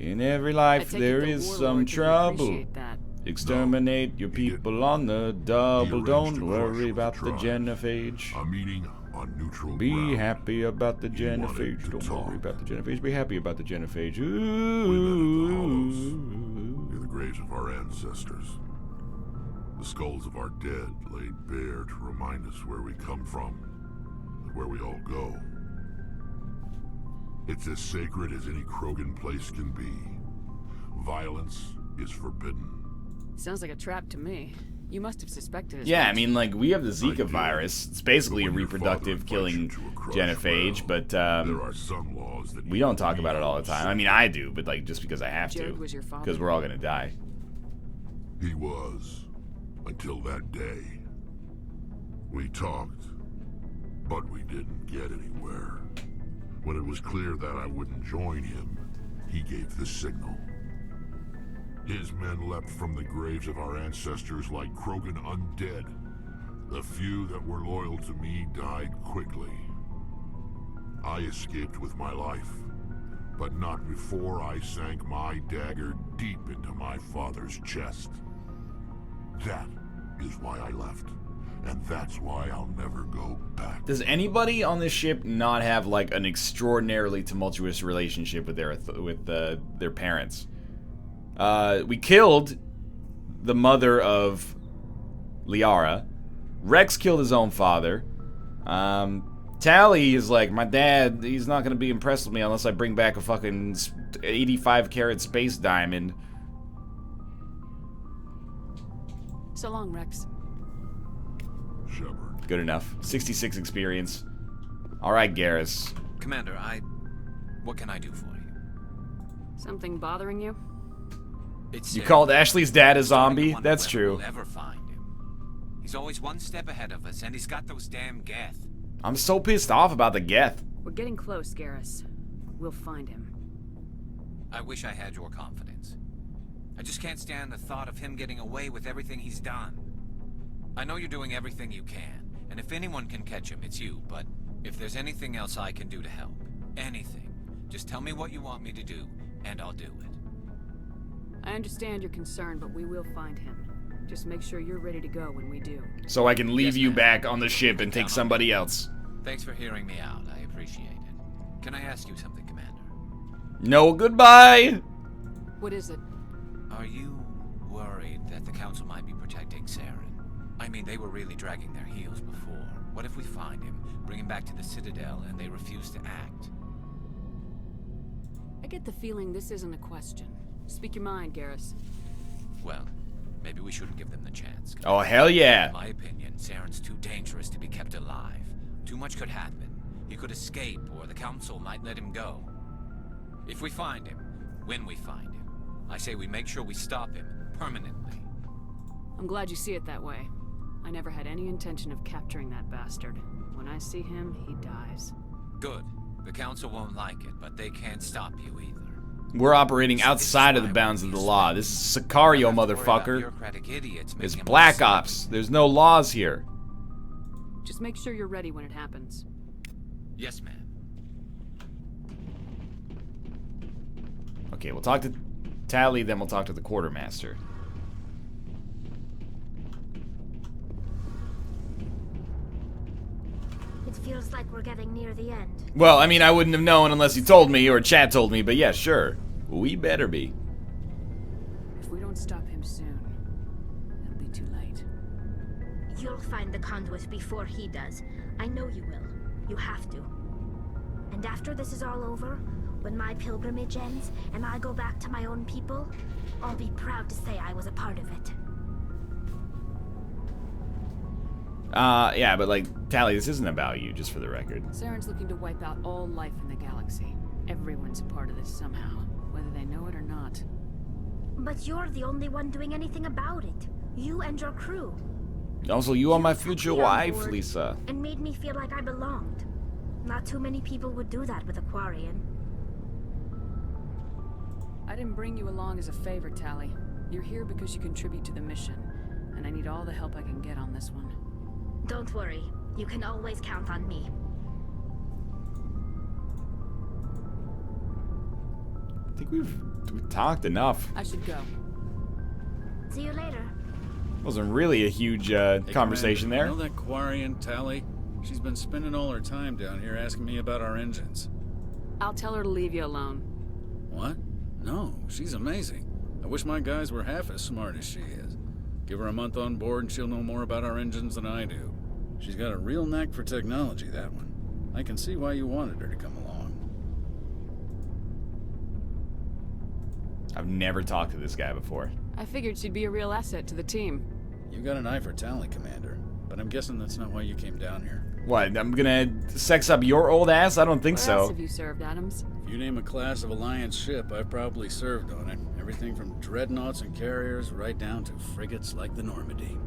In every life there is some trouble. Exterminate your people on the double. Don't worry about the genophage. A meeting on neutral Be ground. happy about the He wanted genophage. to Don't talk. worry about the genophage. Be happy about the genophage. We met at the hollows, near the graves of our ancestors. The skulls of our dead laid bare to remind us where we come from and where we all go. It's as sacred as any Krogan place can be. Violence is forbidden. Sounds like a trap to me. You must have suspected as Yeah, I much. mean, like, we have the Zika did. virus. It's basically a When your reproductive father invites you killing to a crushed genophage, ground, but there are some laws that we don't talk about it all the time. I mean, I do, but like just because I have Jared to. was your father? Because we're all gonna die. He was, until that day. We talked, but we didn't get anywhere. When it was clear that I wouldn't join him, he gave the signal. His men leapt from the graves of our ancestors like Krogan undead. The few that were loyal to me died quickly. I escaped with my life, but not before I sank my dagger deep into my father's chest. That is why I left, and that's why I'll never go back. Does anybody on this ship not have like an extraordinarily tumultuous relationship with their parents? We killed the mother of Liara. Rex killed his own father. Tally is like, my dad, he's not gonna be impressed with me unless I bring back a fucking 85-carat space diamond. So long, Rex. Shepard. Good enough. 66 experience. Alright, Garrus. Commander, what can I do for you? Something bothering you? It's You called Ashley's dad a zombie? Wonder That's whether true. We'll ever find him. He's always one step ahead of us, and he's got those damn Geth. I'm so pissed off about the Geth. We're getting close, Garrus. We'll find him. I wish I had your confidence. I just can't stand the thought of him getting away with everything he's done. I know you're doing everything you can, and if anyone can catch him, it's you, but if there's anything else I can do to help, anything, just tell me what you want me to do, and I'll do it. I understand your concern, but we will find him. Just make sure you're ready to go when we do. So I can leave Yes, you ma'am. back on the ship and take Count on somebody me. else. Thanks for hearing me out. I appreciate it. Can I ask you something, Commander? No, goodbye! What is it? Are you worried that the Council might be protecting Saren? I mean, they were really dragging their heels before. What if we find him, bring him back to the Citadel, and they refuse to act? I get the feeling this isn't a question. Speak your mind, Garrus. Well, maybe we shouldn't give them the chance. Oh, hell yeah. In my opinion, Saren's too dangerous to be kept alive. Too much could happen. He could escape, or the Council might let him go. If we find him, when we find him, I say we make sure we stop him, permanently. I'm glad you see it that way. I never had any intention of capturing that bastard. When I see him, he dies. Good. The Council won't like it, but they can't stop you either. We're operating outside of the bounds of the law. This is Sicario, motherfucker. Bureaucratic idiots It's making Black more Ops. sense. There's no laws here. Just make sure you're ready when it happens. Yes, ma'am. Okay, we'll talk to Tally, then we'll talk to the quartermaster. It feels like we're getting near the end. Well, I mean, I wouldn't have known unless you told me or Chad told me, but yeah, sure. We better be. If we don't stop him soon, it'll be too late. You'll find the conduit before he does. I know you will. You have to. And after this is all over, when my pilgrimage ends and I go back to my own people, I'll be proud to say I was a part of it. Yeah, but like, Tally, this isn't about you, just for the record. Saren's looking to wipe out all life in the galaxy. Everyone's a part of this somehow, whether they know it or not. But you're the only one doing anything about it. You and your crew. Also, you are my took future me on wife, board Lisa. And made me feel like I belonged. Not too many people would do that with Aquarian. I didn't bring you along as a favor, Tally. You're here because you contribute to the mission, and I need all the help I can get on this one. Don't worry. You can always count on me. think we've talked enough. I should go. See you later. Wasn't really a huge conversation Commander, there. You know that Quarian, Tally? She's been spending all her time down here asking me about our engines. I'll tell her to leave you alone. What? No, she's amazing. I wish my guys were half as smart as she is. Give her a month on board and she'll know more about our engines than I do. She's got a real knack for technology, that one. I can see why you wanted her to come along. I've never talked to this guy before. I figured she'd be a real asset to the team. You got an eye for Tally, Commander, but I'm guessing that's not why you came down here. What, I'm gonna sex up your old ass? I don't think Where else so. have you served, Adams? If you name a class of Alliance ship, I've probably served on it. Everything from dreadnoughts and carriers right down to frigates like the Normandy.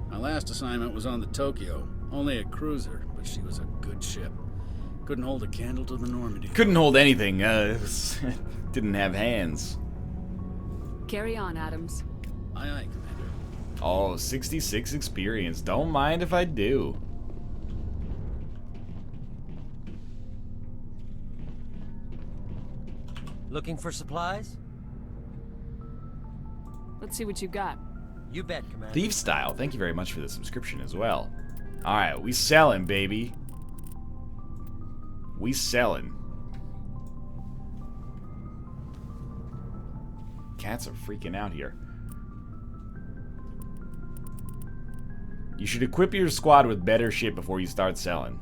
My last assignment was on the Tokyo, only a cruiser, but she was a good ship. Couldn't hold a candle to the Normandy. Couldn't hold anything. Didn't have hands. Carry on, Adams. Aye, aye, Commander. Oh, 66 experience. Don't mind if I do. Looking for supplies? Let's see what you got. You bet, Commander. Thief Style, thank you very much for the subscription as well. Alright, we selling, baby. We selling. Cats are freaking out here. You should equip your squad with better shit before you start selling.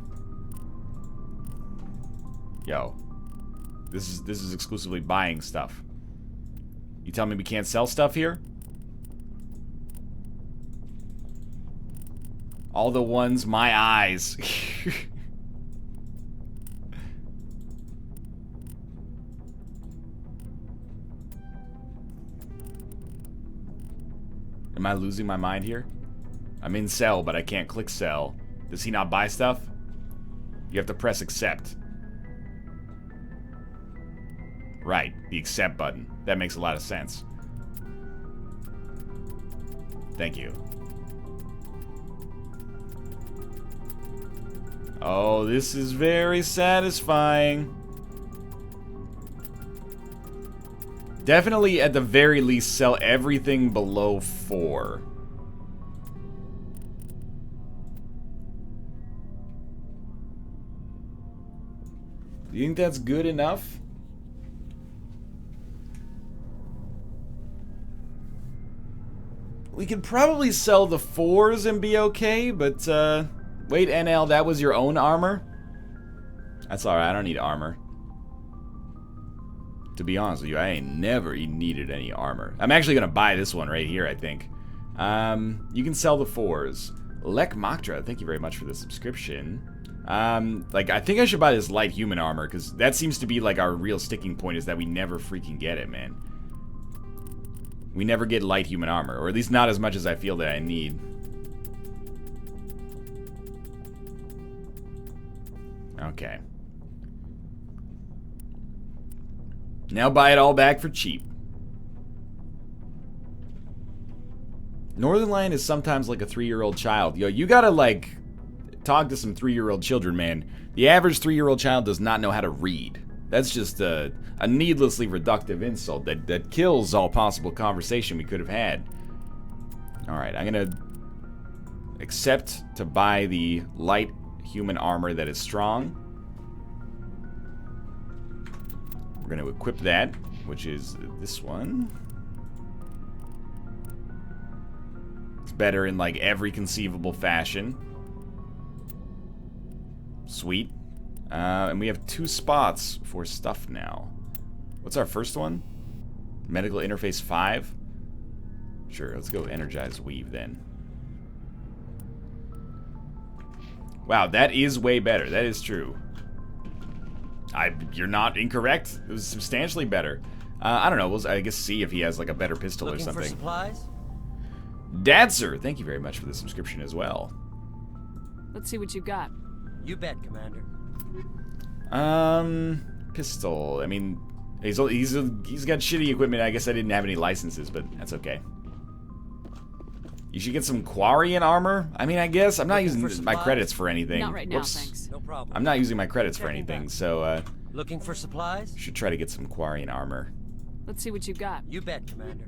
Yo. This is exclusively buying stuff. You tell me we can't sell stuff here? All the ones, my eyes. Am I losing my mind here? I'm in sell, but I can't click sell. Does he not buy stuff? You have to press accept. Right, the accept button. That makes a lot of sense. Thank you. Oh, this is very satisfying. Definitely, at the very least, sell everything below 4. Do you think that's good enough? We could probably sell the 4s and be okay, but, wait, NL, that was your own armor? That's alright, I don't need armor. To be honest with you, I ain't never needed any armor. I'm actually gonna buy this one right here, I think. You can sell the 4s. Lek Maktra, thank you very much for the subscription. I think I should buy this light human armor, because that seems to be, like, our real sticking point, is that we never freaking get it, man. We never get light human armor, or at least not as much as I feel that I need. Okay. Now buy it all back for cheap. Northernlion is sometimes like a 3-year-old child. Yo, you gotta, like, talk to some 3-year-old children, man. The average 3-year-old child does not know how to read. That's just a needlessly reductive insult that kills all possible conversation we could have had. Alright, I'm gonna accept to buy the light human armor that is strong. We're gonna equip that, which is this one. It's better in like every conceivable fashion. Sweet. And we have 2 spots for stuff now. What's our first one? Medical interface 5? Sure, let's go energize weave then. Wow, that is way better. That is true. You're not incorrect. It was substantially better. I don't know. We'll, I guess, see if he has like a better pistol or Looking something. for supplies? Dadser, thank you very much for the subscription as well. Let's see what you got. You bet, Commander. Pistol. I mean, he's got shitty equipment. I guess I didn't have any licenses, but that's okay. You should get some Quarian armor. I mean, I guess I'm not Looking using for my supplies? credits for anything. Not right now, Whoops. thanks. No problem. I'm not using my credits for Checking anything, back. so Looking for supplies? should try to get some Quarian armor. Let's see what you got. You bet, Commander.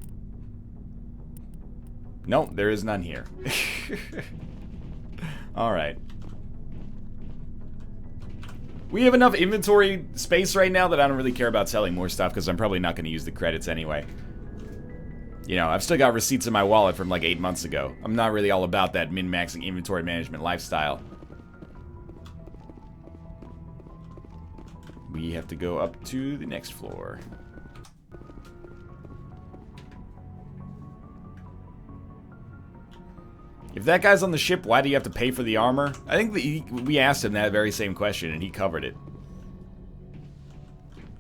Nope, there is none here. Alright. We have enough inventory space right now that I don't really care about selling more stuff because I'm probably not going to use the credits anyway. You know, I've still got receipts in my wallet from like 8 months ago. I'm not really all about that min-maxing inventory management lifestyle. We have to go up to the next floor. If that guy's on the ship, why do you have to pay for the armor? I think we asked him that very same question and he covered it.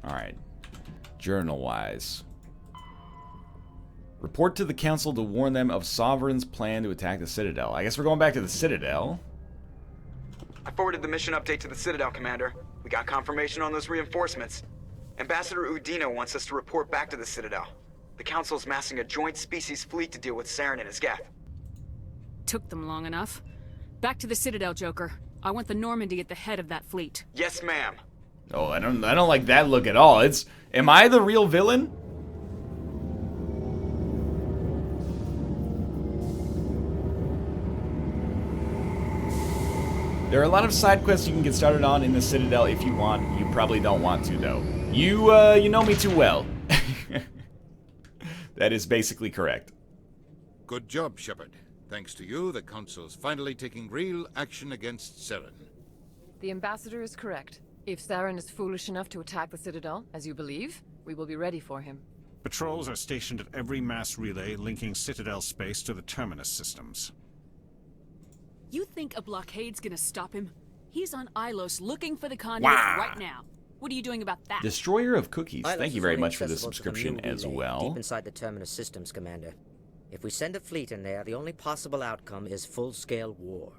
Alright. Journal-wise. Report to the council to warn them of Sovereign's plan to attack the Citadel. I guess we're going back to the Citadel. I forwarded the mission update to the Citadel, Commander. We got confirmation on those reinforcements. Ambassador Udina wants us to report back to the Citadel. The Council's massing a joint species fleet to deal with Saren and his Geth. Took them long enough. Back to the Citadel, Joker. I want the Normandy at the head of that fleet. Yes, ma'am. Oh, I don't like that look at all. Am I the real villain? There are a lot of side quests you can get started on in the Citadel if you want. You probably don't want to, though. You know me too well. That is basically correct. Good job, Shepard. Thanks to you, the Council's finally taking real action against Saren. The Ambassador is correct. If Saren is foolish enough to attack the Citadel, as you believe, we will be ready for him. Patrols are stationed at every mass relay linking Citadel space to the Terminus systems. You think a blockade's gonna stop him? He's on Ilos looking for the conduit right now. What are you doing about that? Destroyer of Cookies. Ilos Thank you is very only much for the accessible to subscription new as relay well. Deep inside the Terminus systems, Commander. If we send a fleet in there, the only possible outcome is full-scale war.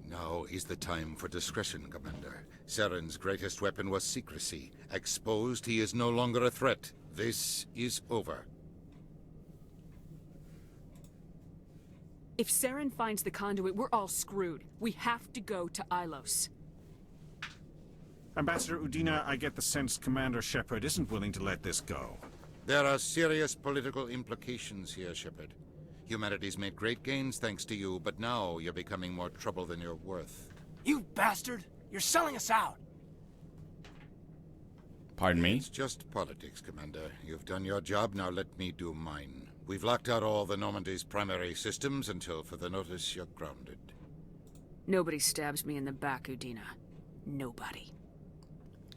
Now is the time for discretion, Commander. Saren's greatest weapon was secrecy. Exposed, he is no longer a threat. This is over. If Saren finds the conduit, we're all screwed. We have to go to Ilos. Ambassador Udina, I get the sense Commander Shepard isn't willing to let this go. There are serious political implications here, Shepard. Humanity's made great gains thanks to you, but now you're becoming more trouble than you're worth. You bastard! You're selling us out! Pardon me? It's just politics, Commander. You've done your job, now let me do mine. We've locked out all the Normandy's primary systems until further notice you're grounded. Nobody stabs me in the back, Udina. Nobody.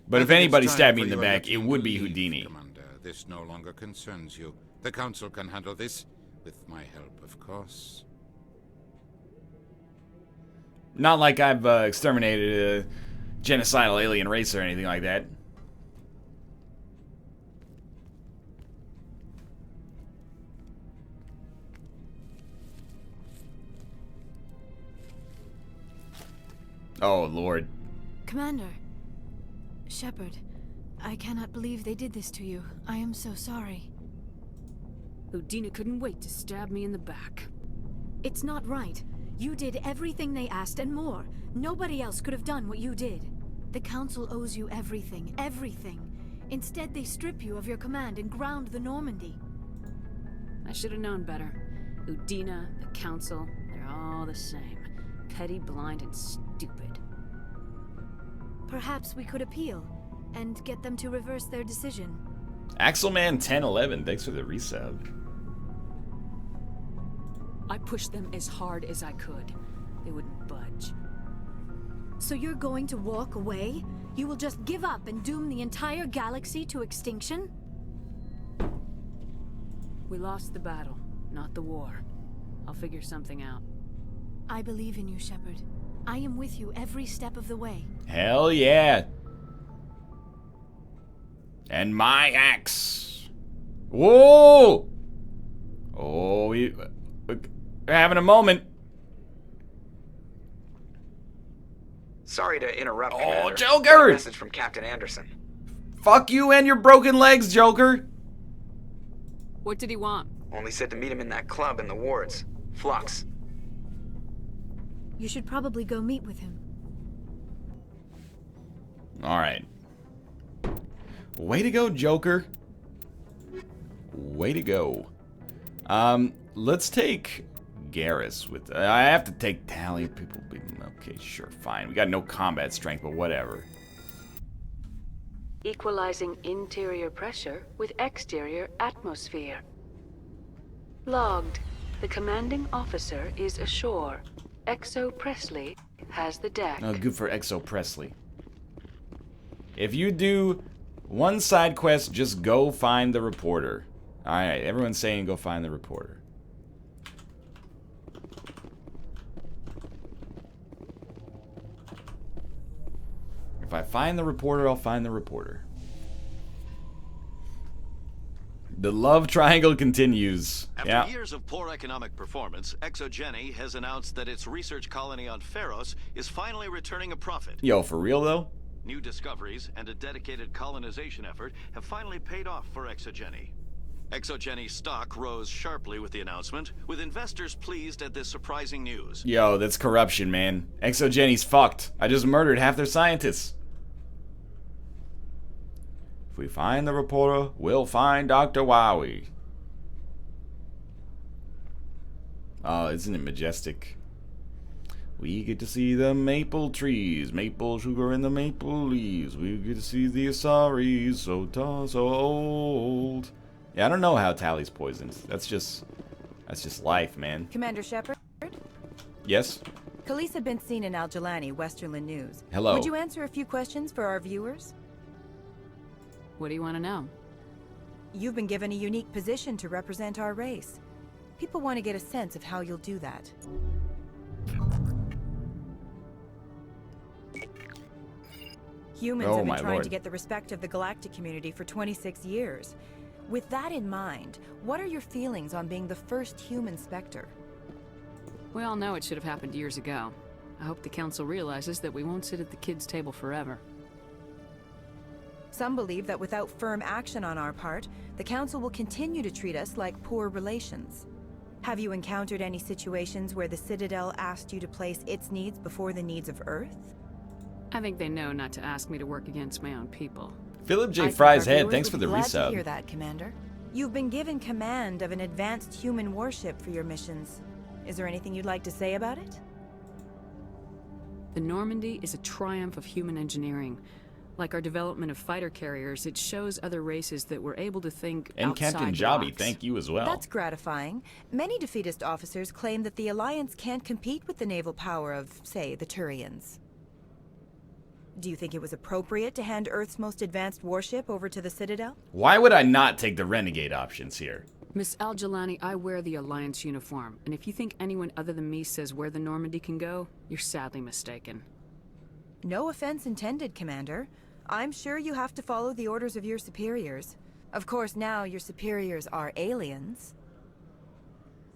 But if anybody stabbed me in the back, it would be Houdini. Commander, this no longer concerns you. The Council can handle this, with my help, of course. Not like I've exterminated a genocidal alien race or anything like that. Oh, Lord. Commander. Shepard, I cannot believe they did this to you. I am so sorry. Udina couldn't wait to stab me in the back. It's not right. You did everything they asked and more. Nobody else could have done what you did. The Council owes you everything, everything. Instead, they strip you of your command and ground the Normandy. I should have known better. Udina, the Council, they're all the same. Petty, blind, and stupid. Perhaps we could appeal and get them to reverse their decision. Axelman1011, thanks for the resub. I pushed them as hard as I could. They wouldn't budge. So you're going to walk away? You will just give up and doom the entire galaxy to extinction? We lost the battle, not the war. I'll figure something out. I believe in you, Shepard. I am with you every step of the way. Hell yeah. And my axe. Whoa! Oh, we're having a moment. Sorry to interrupt. Oh, Commander. Joker! A message from Captain Anderson. Fuck you and your broken legs, Joker. What did he want? Only said to meet him in that club in the wards. Flux. You should probably go meet with him. All right. Way to go, Joker. Way to go. Let's take Garrus with... I have to take Tally. People be... Okay, sure, fine. We got no combat strength, but whatever. Equalizing interior pressure with exterior atmosphere. Logged. The commanding officer is ashore. Exo Presley has the deck. Oh, good for Exo Presley. If you do one side quest, just go find the reporter. Alright, everyone's saying go find the reporter. If I find the reporter, I'll find the reporter. The love triangle continues. After years of poor economic performance, ExoGeni has announced that its research colony on Pharos is finally returning a profit. Yo, for real though? New discoveries and a dedicated colonization effort have finally paid off for ExoGeni. ExoGeni stock rose sharply with the announcement, with investors pleased at this surprising news. Yo, that's corruption, man. ExoGeni's fucked. I just murdered half their scientists. If we find the reporter, we'll find Dr. Wowie. Oh, isn't it majestic? We get to see the maple trees, maple sugar in the maple leaves. We get to see the Asaris, so tall, so old. Yeah, I don't know how Tally's poisoned. That's just life, man. Commander Shepard? Yes? Khaleesa been seen in Al-Jalani, Westerland News. Hello. Would you answer a few questions for our viewers? What do you want to know? You've been given a unique position to represent our race. People want to get a sense of how you'll do that. Humans have been trying to get the respect of the galactic community for 26 years. With that in mind, what are your feelings on being the first human Spectre? We all know it should have happened years ago. I hope the Council realizes that we won't sit at the kids' table forever. Some believe that without firm action on our part, the Council will continue to treat us like poor relations. Have you encountered any situations where the Citadel asked you to place its needs before the needs of Earth? I think they know not to ask me to work against my own people. Philip J. Fry's head, thanks for the glad resub. To hear that, Commander. You've been given command of an advanced human warship for your missions. Is there anything you'd like to say about it? The Normandy is a triumph of human engineering. Like our development of fighter carriers, it shows other races that were able to think and outside Captain the Jobby, box. thank you as well. That's gratifying. Many defeatist officers claim that the Alliance can't compete with the naval power of, say, the Turians. Do you think it was appropriate to hand Earth's most advanced warship over to the Citadel? Why would I not take the Renegade options here? Miss Al-Jalani, I wear the Alliance uniform, and if you think anyone other than me says where the Normandy can go, you're sadly mistaken. No offense intended, Commander. I'm sure you have to follow the orders of your superiors. Of course, now your superiors are aliens.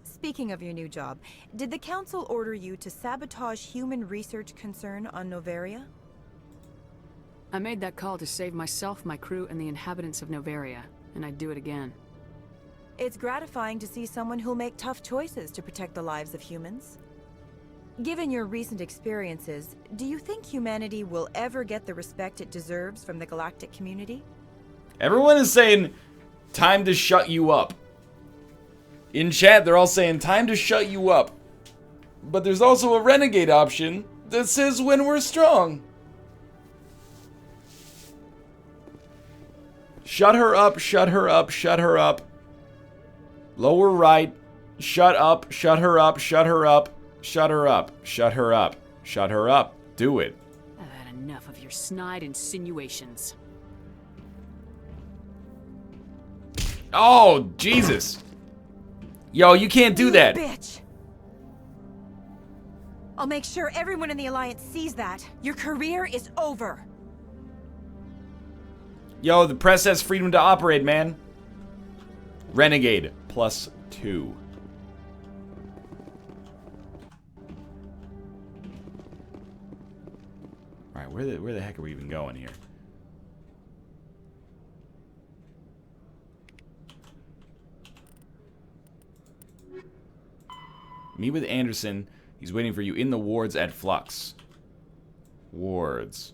Speaking of your new job, did the Council order you to sabotage human research concern on Noveria? I made that call to save myself, my crew, and the inhabitants of Noveria, and I'd do it again. It's gratifying to see someone who'll make tough choices to protect the lives of humans. Given your recent experiences, do you think humanity will ever get the respect it deserves from the galactic community? Everyone is saying, time to shut you up. In chat, they're all saying, time to shut you up. But there's also a Renegade option that says when we're strong. Shut her up, shut her up, shut her up. Lower right. Shut up, shut her up, shut her up. Shut her up, shut her up, shut her up. Do it. I've had enough of your snide insinuations. Oh, Jesus. Yo, you can't do that. Bitch! I'll make sure everyone in the Alliance sees that. Your career is over. Yo, the press has freedom to operate, man. Renegade, +2. Alright, where the heck are we even going here? Meet with Anderson. He's waiting for you in the wards at Flux. Wards.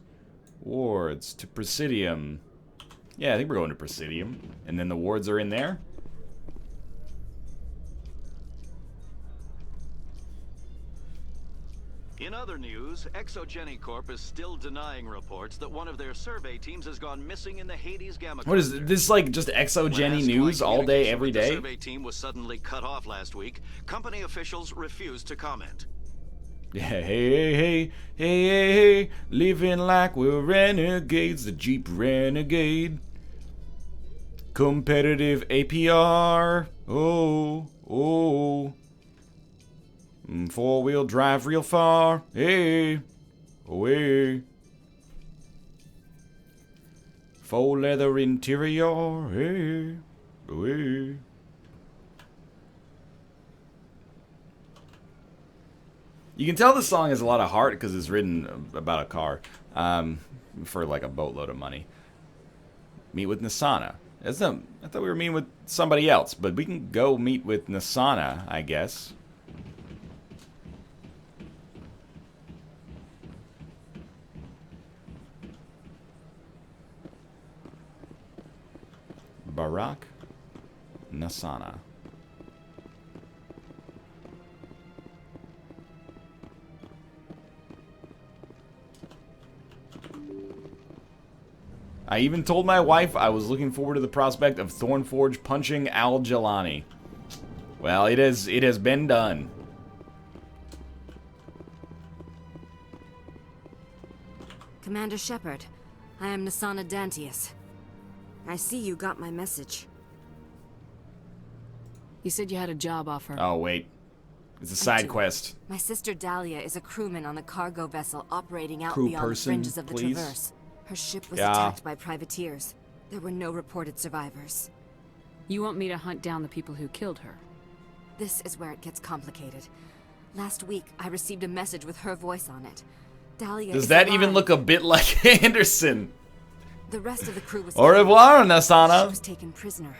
Wards to Presidium. Yeah, I think we're going to Presidium. And then the wards are in there? In other news, Exogeny Corp is still denying reports that one of their survey teams has gone missing in the Hades Gamma. What is this, like just Exogeny news all day, every day? The survey team was suddenly cut off last week. Company officials refused to comment. Yeah, hey, living like we're renegades, the Jeep Renegade. Competitive APR, oh. Four-wheel drive real far, hey, away. Faux leather interior, hey, away. You can tell the song has a lot of heart because it's written about a car, for like a boatload of money. Meet with Nasana. I thought we were meeting with somebody else, but we can go meet with Nasana, I guess. Barack Nasana. I even told my wife I was looking forward to the prospect of Thornforge punching Al Jelani. Well, it has been done. Commander Shepard, I am Nasana Dantius. I see you got my message. You said you had a job offer. Oh, wait. It's a side quest. My sister Dahlia is a crewman on the cargo vessel operating out Crew beyond the person, fringes of the please? Traverse. Her ship was Yeah. attacked by privateers. There were no reported survivors. You want me to hunt down the people who killed her? This is where it gets complicated. Last week, I received a message with her voice on it. Dahlia Does is that alive. even look a bit like Anderson? The rest of the crew was Au revoir, killed. Nasana. She was taken prisoner.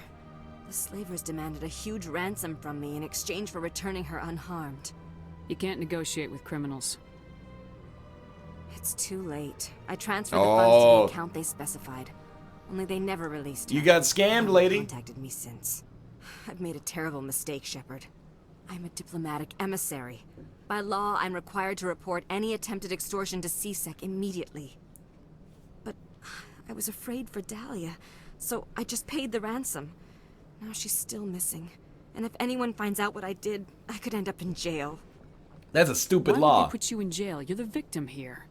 The slavers demanded a huge ransom from me in exchange for returning her unharmed. You can't negotiate with criminals. It's too late. I transferred the funds to Oh. the account they specified. Only they never released You her. got scammed, They haven't lady. contacted me since. I've made a terrible mistake, Shepard. I'm a diplomatic emissary. By law, I'm required to report any attempted extortion to CSEC immediately. But I was afraid for Dahlia, so I just paid the ransom. Now she's still missing. And if anyone finds out what I did, I could end up in jail. That's a stupid Why law. would they put you in jail? You're the victim here.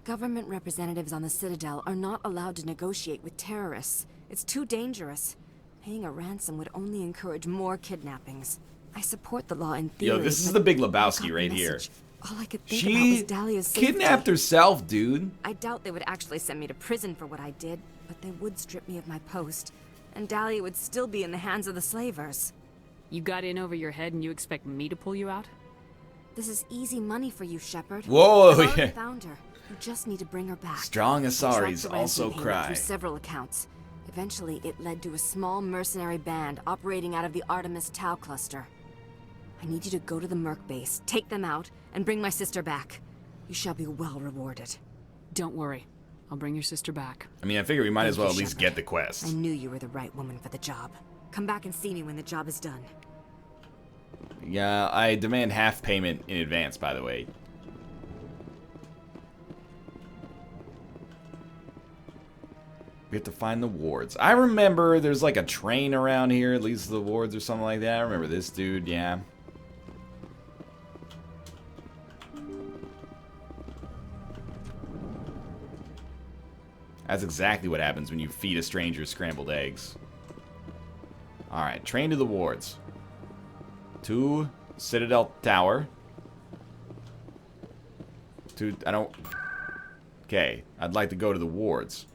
Government representatives on the Citadel are not allowed to negotiate with terrorists. It's too dangerous. Paying a ransom would only encourage more kidnappings. I support the law in theory. Yo, this is but the Big I got Lebowski the right here. message. All I could think about was She Dahlia's safety. kidnapped herself, dude. I doubt they would actually send me to prison for what I did, but they would strip me of my post, and Dahlia would still be in the hands of the slavers. You got in over your head and you expect me to pull you out? This is easy money for you, Shepard. Whoa, I've already yeah. found her. You just need to bring her back. Strong I Asaris tracked the ransom also payment cry. Through several accounts. Eventually, it led to a small mercenary band operating out of the Artemis Tau cluster. I need you to go to the Merc base, take them out, and bring my sister back. You shall be well rewarded. Don't worry. I'll bring your sister back. I mean, I figure we might as Thank well you, at least Shepard. get the quest. I knew you were the right woman for the job. Come back and see me when the job is done. Yeah, I demand half payment in advance, by the way. We have to find the wards. I remember there's like a train around here, at least the wards or something like that. I remember this dude, yeah. That's exactly what happens when you feed a stranger scrambled eggs. Alright, train to the wards. To Citadel Tower. I don't... Okay, I'd like to go to the wards.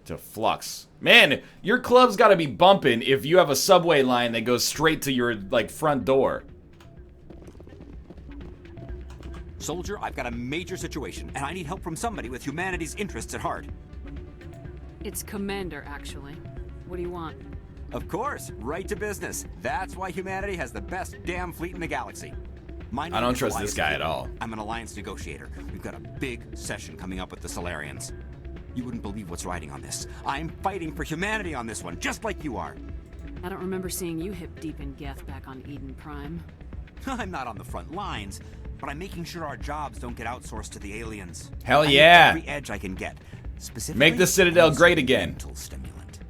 To Flux. Man, your club's gotta be bumping if you have a subway line that goes straight to your, like, front door. Soldier, I've got a major situation, and I need help from somebody with humanity's interests at heart. It's Commander, actually. What do you want? Of course, right to business. That's why humanity has the best damn fleet in the galaxy. My name I don't is trust Elias this guy at Cahill. all. I'm an alliance negotiator. We've got a big session coming up with the Solarians. You wouldn't believe what's riding on this. I'm fighting for humanity on this one, just like you are. I don't remember seeing you hip deep in Geth back on Eden Prime. I'm not on the front lines, but I'm making sure our jobs don't get outsourced to the aliens. Hell I need yeah. every edge I can get. Specifically, Make the Citadel I use great a again. mental stimulant.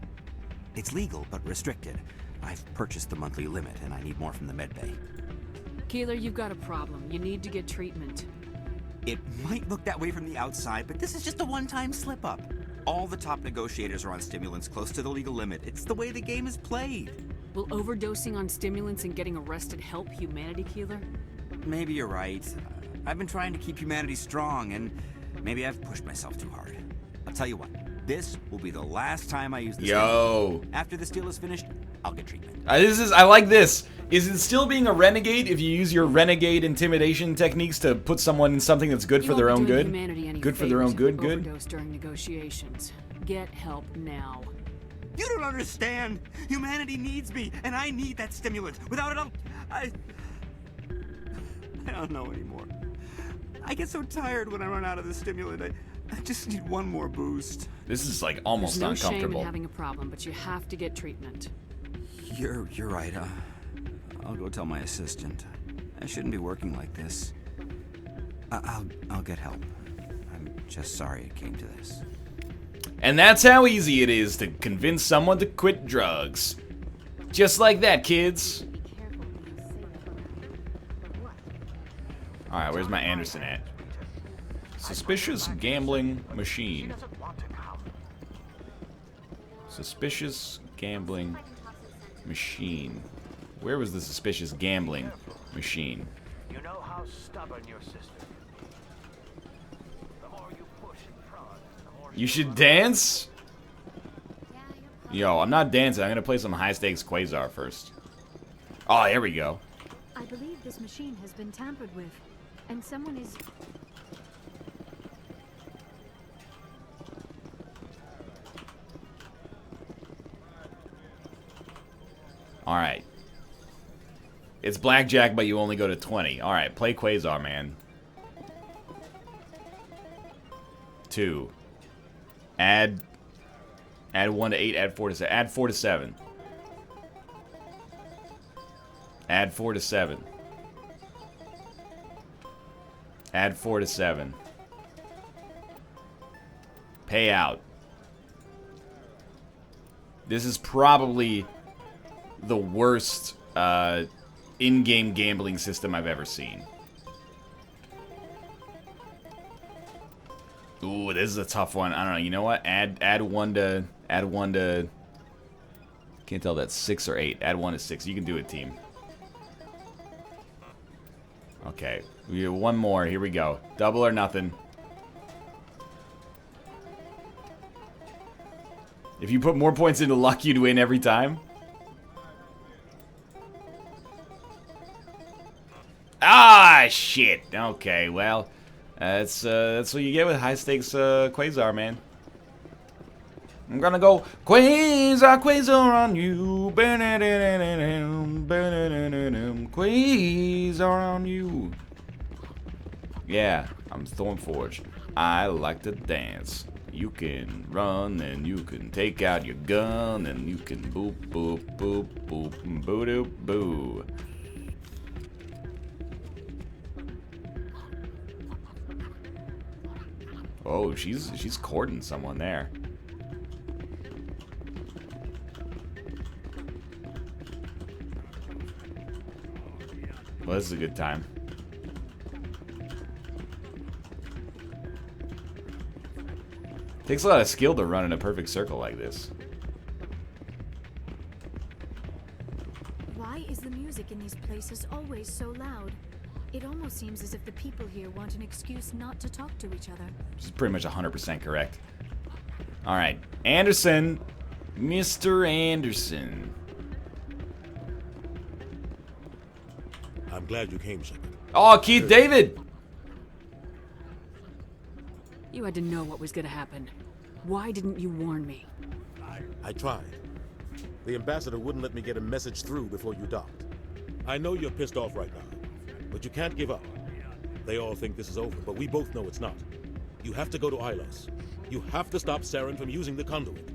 It's legal, but restricted. I've purchased the monthly limit, and I need more from the medbay. Keeler, you've got a problem. You need to get treatment. It might look that way from the outside, but this is just a one-time slip-up. All the top negotiators are on stimulants close to the legal limit. It's the way the game is played. Will overdosing on stimulants and getting arrested help humanity, Keeler? Maybe you're right. I've been trying to keep humanity strong, and maybe I've pushed myself too hard. I'll tell you what, this will be the last time I use this. Yo. After this deal is finished, I'll get treatment. I like this. Is it still being a renegade if you use your renegade intimidation techniques to put someone in something that's good for their own good? Good for their own good, good? Overdose during negotiations. Get help now. You don't understand. Humanity needs me, and I need that stimulant. Without it, I don't know anymore. I get so tired when I run out of the stimulant. I just need one more boost. This is like almost There's no uncomfortable. shame in having a problem, but you have to get treatment. You're right. I'll go tell my assistant. I shouldn't be working like this. I'll get help. I'm just sorry it came to this. And that's how easy it is to convince someone to quit drugs. Just like that, kids. Alright, where's my Anderson at? Suspicious gambling machine. Suspicious gambling machine. Where was the suspicious gambling machine? You know how stubborn your sister is. The more you push and prod, the more You should dance? Yo, I'm not dancing. I'm gonna play some high stakes Quasar first. Oh, here we go. I believe this machine has been tampered with, and someone is... Alright. It's blackjack, but you only go to 20. Alright, play Quasar, man. 2. Add 1 to 8, add 4 to 7. Add 4 to 7. Add 4 to 7. Add 4 to 7. Pay out. This is probably the worst in-game gambling system I've ever seen. Ooh, this is a tough one. I don't know. You know what? Add 1 to can't tell that's 6 or 8. Add 1 to 6. You can do it, team. Okay. We have one more. Here we go. Double or nothing. If you put more points into luck, you'd win every time. Ah, shit. Okay, well, that's what you get with high stakes Quasar, man. I'm gonna go Quasar, Quasar on you, Quasar on you. Yeah, I'm Stormforged. I like to dance. You can run, and you can take out your gun, and you can boop, boop, boop, boop, boo doo boo. Oh, she's courting someone there. Well, this is a good time. Takes a lot of skill to run in a perfect circle like this. Why is the music in these places always so loud? It almost seems as if the people here want an excuse not to talk to each other. This is pretty much 100% correct. Alright, Anderson. Mr. Anderson. I'm glad you came, Shepard. Oh, Keith David! You had to know what was gonna happen. Why didn't you warn me? I tried. The ambassador wouldn't let me get a message through before you docked. I know you're pissed off right now, but you can't give up. They all think this is over, but we both know it's not. You have to go to Ilos. You have to stop Saren from using the conduit.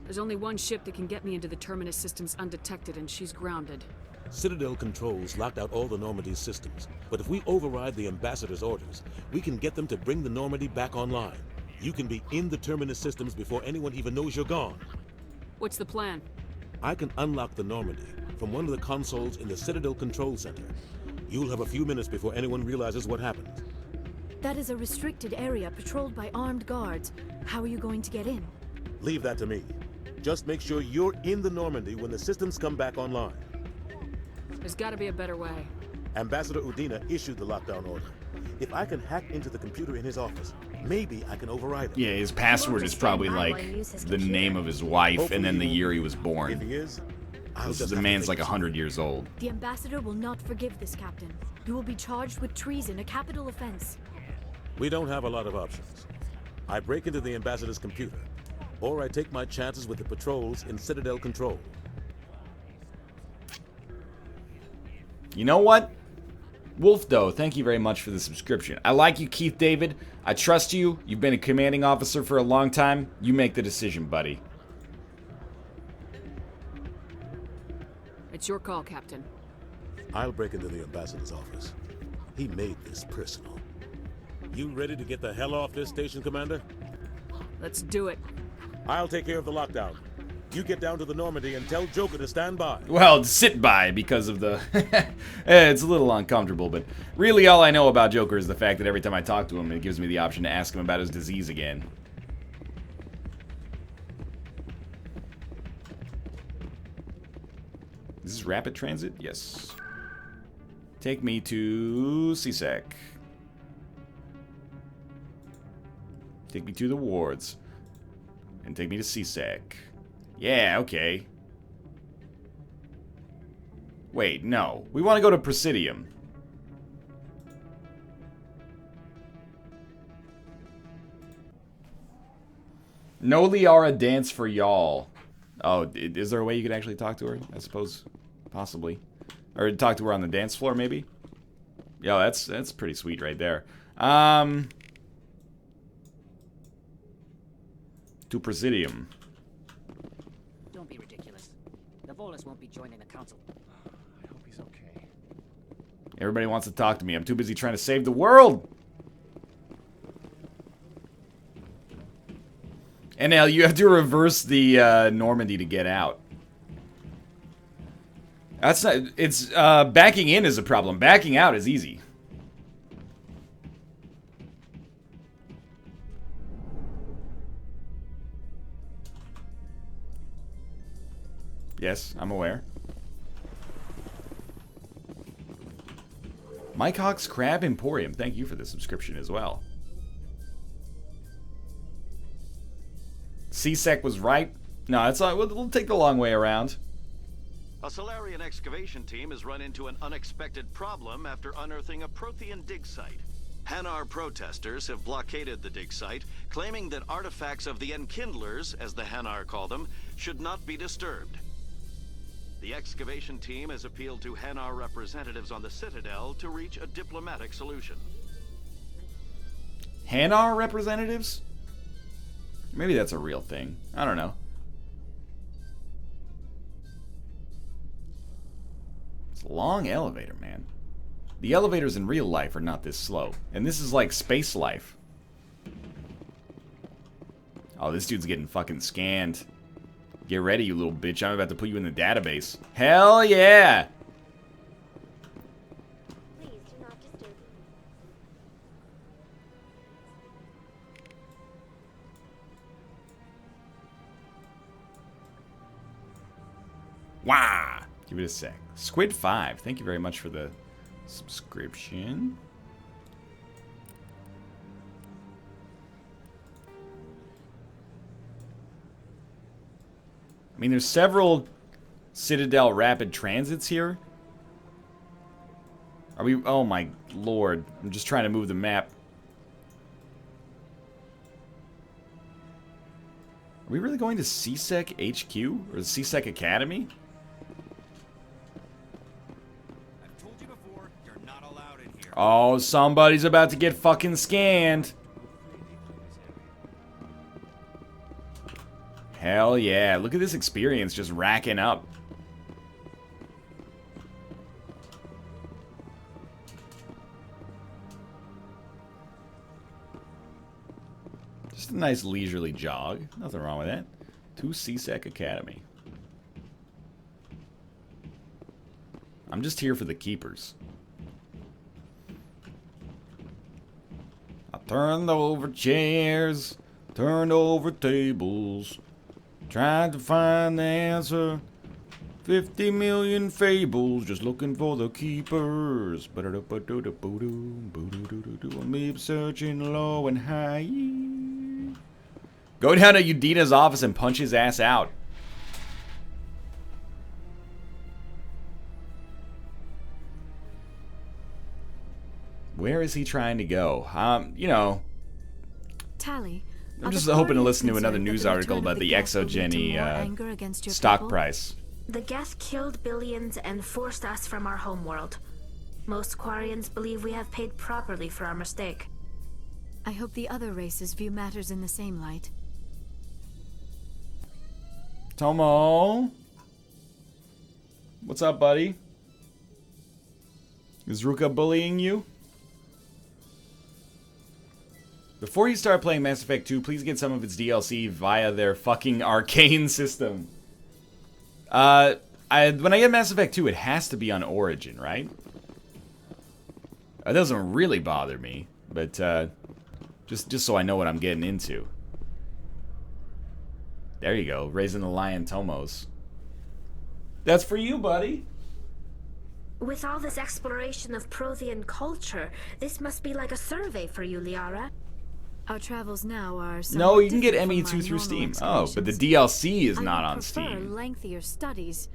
There's only one ship that can get me into the Terminus systems undetected, and she's grounded. Citadel controls locked out all the Normandy's systems, but if we override the Ambassador's orders, we can get them to bring the Normandy back online. You can be in the Terminus systems before anyone even knows you're gone. What's the plan? I can unlock the Normandy from one of the consoles in the Citadel Control Center. You'll have a few minutes before anyone realizes what happened. That is a restricted area patrolled by armed guards. How are you going to get in? Leave that to me. Just make sure you're in the Normandy when the systems come back online. There's gotta be a better way. Ambassador Udina issued the lockdown order. If I can hack into the computer in his office, maybe I can override it. Yeah, his password is probably like the name of his wife and then the year he was born. If he is, The man's like 100 years old. The Ambassador will not forgive this, Captain. You will be charged with treason, a capital offense. We don't have a lot of options. I break into the Ambassador's computer, or I take my chances with the patrols in Citadel Control. You know what? Wolfdo, thank you very much for the subscription. I like you, Keith David. I trust you. You've been a commanding officer for a long time. You make the decision, buddy. It's your call, Captain. I'll break into the Ambassador's office. He made this personal. You ready to get the hell off this station, Commander? Let's do it. I'll take care of the lockdown. You get down to the Normandy and tell Joker to stand by. Well, sit by because of the... It's a little uncomfortable, but really all I know about Joker is the fact that every time I talk to him, it gives me the option to ask him about his disease again. Is this rapid transit? Yes. Take me to CSEC. Take me to the wards. And take me to CSEC. Yeah, okay. Wait, no. We want to go to Presidium. No Liara dance for y'all. Oh, is there a way you could actually talk to her? I suppose. Possibly. Or talk to her on the dance floor, maybe? Yo, that's pretty sweet right there. To Presidium. Don't be ridiculous. The Volus won't be joining the council. I hope he's okay. Everybody wants to talk to me. I'm too busy trying to save the world. And now you have to reverse the Normandy to get out. That's not... It's... backing in is a problem. Backing out is easy. Yes, I'm aware. Mike Hawk's Crab Emporium. Thank you for the subscription as well. CSEC was right. No, it's not. We'll take the long way around. A Solarian excavation team has run into an unexpected problem after unearthing a Prothean dig site. Hanar protesters have blockaded the dig site, claiming that artifacts of the Enkindlers, as the Hanar call them, should not be disturbed. The excavation team has appealed to Hanar representatives on the Citadel to reach a diplomatic solution. Hanar representatives? Maybe that's a real thing. I don't know. It's a long elevator, man. The elevators in real life are not this slow. And this is like space life. Oh, this dude's getting fucking scanned. Get ready, you little bitch. I'm about to put you in the database. Hell yeah! Please do not disturb. Wah! Give it a sec. Squid5, thank you very much for the subscription. I mean, there's several Citadel rapid transits here. Are we... Oh my lord. I'm just trying to move the map. Are we really going to CSEC HQ? Or the CSEC Academy? I've told you before, you're not allowed in here. Oh, somebody's about to get fucking scanned. Hell yeah. Look at this experience just racking up. Just a nice leisurely jog. Nothing wrong with that. To CSEC Academy. I'm just here for the keepers. I turned over chairs, turned over tables, tried to find the answer. 50 million fables, just looking for the keepers. I'm searching low and high. Go down to Udina's office and punch his ass out. Where is he trying to go? You know, Tally, I'm just hoping to listen to another news article about the Exogeny stock price. The Geth killed billions and forced us from our homeworld. Most Quarians believe we have paid properly for our mistake. I hope the other races view matters in the same light. Tomo? What's up, buddy? Is Ruka bullying you? Before you start playing Mass Effect 2, please get some of its DLC via their fucking arcane system. When I get Mass Effect 2, it has to be on Origin, right? It doesn't really bother me, but just so I know what I'm getting into. There you go, raising the lion Tomos. That's for you, buddy. With all this exploration of Prothean culture, this must be like a survey for you, Liara. Our travels now are no, you can get ME2 through Steam. Oh, but the DLC is not on Steam. Lengthier studies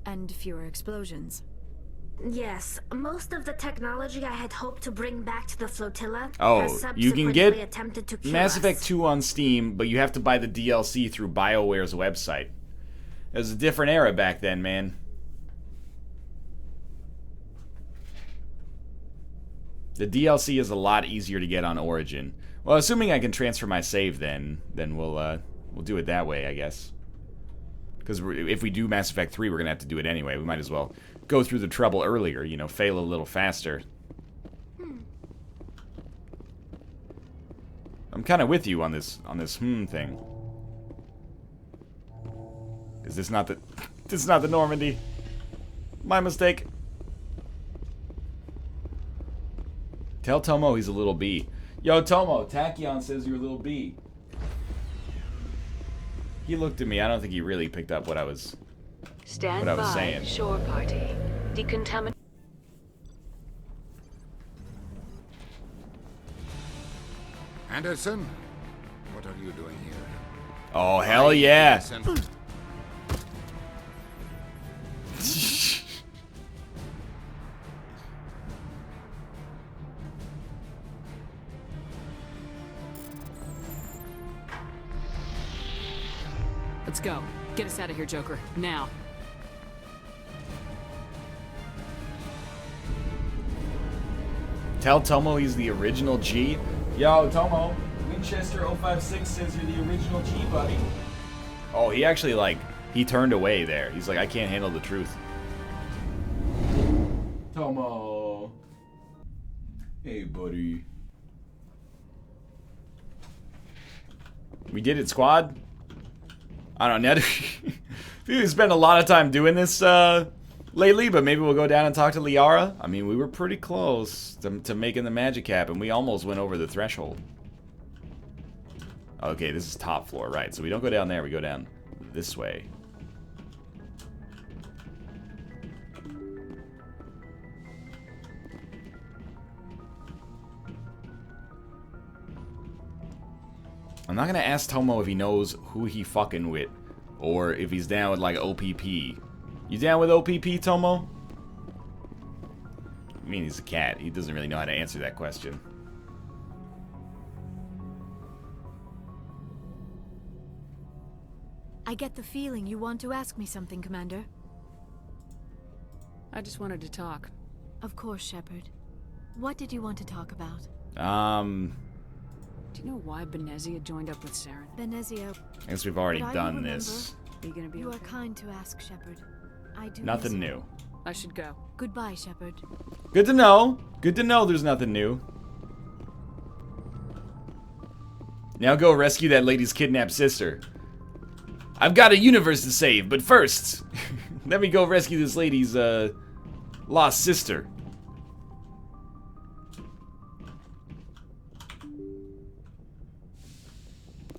and fewer explosions. Yes, most of the technology I had hoped to bring back to the flotilla Oh, has you can subsequently get attempted to kill Mass us. Effect 2 on Steam, but you have to buy the DLC through BioWare's website. It was a different era back then, man. The DLC is a lot easier to get on Origin. Well, assuming I can transfer my save, then we'll do it that way, I guess. Because if we do Mass Effect 3, we're gonna have to do it anyway. We might as well go through the trouble earlier, you know, fail a little faster. I'm kind of with you on this thing. Is this not the this is not the Normandy? My mistake. Tell Tomo he's a little bee. Yo, Tomo, Tachyon says you're a little bee. He looked at me. I don't think he really picked up what I was saying. Shore party. Decontaminate. Anderson, what are you doing here? Oh, hell yeah. Let's go. Get us out of here, Joker. Now. Tell Tomo he's the original G. Yo, Tomo, Winchester 056 says you're the original G, buddy. Oh, he actually, like, he turned away there. He's like, I can't handle the truth. Tomo. Hey, buddy. We did it, squad. I don't know. We spent a lot of time doing this lately, but maybe we'll go down and talk to Liara. I mean, we were pretty close to making the magic happen. We almost went over the threshold. Okay, this is top floor, right? So we don't go down there. We go down this way. I'm not gonna ask Tomo if he knows who he fucking with, or if he's down with, like, OPP. You down with OPP, Tomo? I mean, he's a cat. He doesn't really know how to answer that question. I get the feeling you want to ask me something, Commander. I just wanted to talk. Of course, Shepard. What did you want to talk about? Do you know why Benezia joined up with Saren? Benezia. I guess we've already But I will done remember. this. Are you gonna be You okay? are kind to ask, Shepard. I do. Nothing miss you. new. I should go. Goodbye, Shepard. Good to know. Good to know there's nothing new. Now go rescue that lady's kidnapped sister. I've got a universe to save, but first, let me go rescue this lady's, lost sister.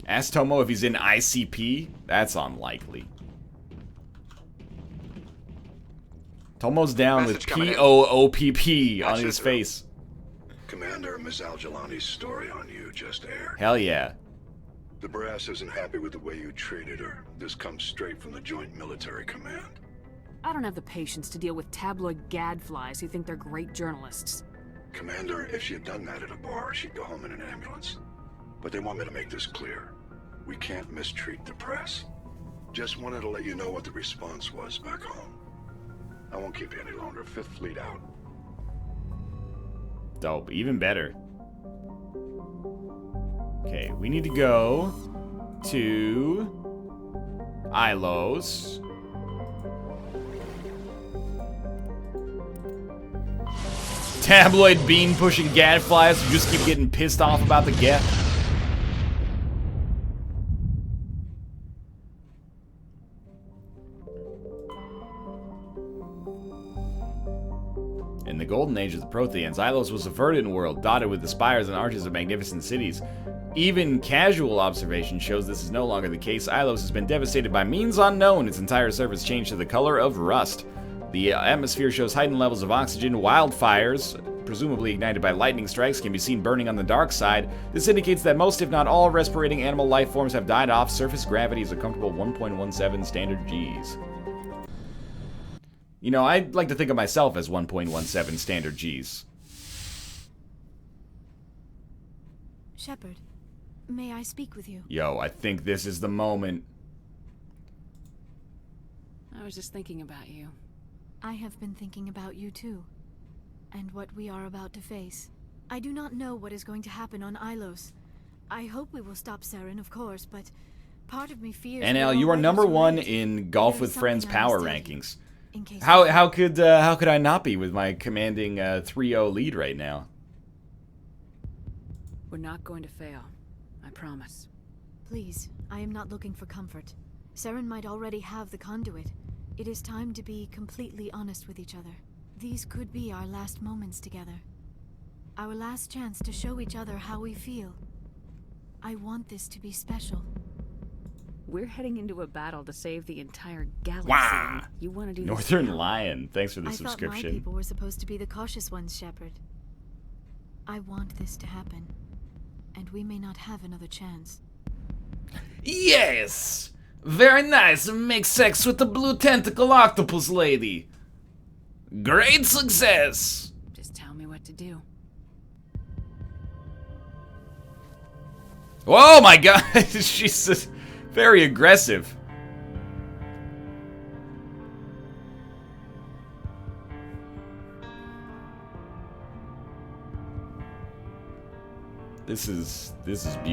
Ask Tomo if he's in ICP? That's unlikely. Tomo's down with POOPP on his face. Commander, Ms. Al-Jalani's story on you just aired. Hell yeah. The brass isn't happy with the way you treated her. This comes straight from the Joint Military Command. I don't have the patience to deal with tabloid gadflies who think they're great journalists. Commander, if she had done that at a bar, she'd go home in an ambulance. But they want me to make this clear. We can't mistreat the press. Just wanted to let you know what the response was back home. I won't keep you any longer. Fifth Fleet out. Dope. Even better. Okay, we need to go to Ilos. Tabloid bean pushing gadflies who just keep getting pissed off about the get. In the golden age of the Protheans, Ilos was a verdant world dotted with the spires and arches of magnificent cities. Even casual observation shows this is no longer the case. Ilos has been devastated by means unknown, its entire surface changed to the color of rust. The atmosphere shows heightened levels of oxygen. Wildfires, presumably ignited by lightning strikes, can be seen burning on the dark side. This indicates that most, if not all, respirating animal life forms have died off. Surface gravity is a comfortable 1.17 standard Gs. You know, I'd like to think of myself as 1.17 standard Gs. Shepard, may I speak with you? Yo, I think this is the moment. I was just thinking about you. I have been thinking about you too, and what we are about to face. I do not know what is going to happen on Ilos. I hope we will stop Saren, of course, but part of me fears... NL, you are number one in Golf with Friends power rankings. How could I not be with my commanding 3-0 lead right now? We're not going to fail. I promise. Please, I am not looking for comfort. Saren might already have the conduit. It is time to be completely honest with each other. These could be our last moments together. Our last chance to show each other how we feel. I want this to be special. We're heading into a battle to save the entire galaxy. Wow. You want to do Northernlion, thanks for the I thought my subscription. people were supposed to be the cautious ones, Shepard. I want this to happen, and we may not have another chance. Yes! Very nice, make sex with the blue tentacle octopus lady. Great success! Just tell me what to do. Oh my god, she's very aggressive. This is beautiful.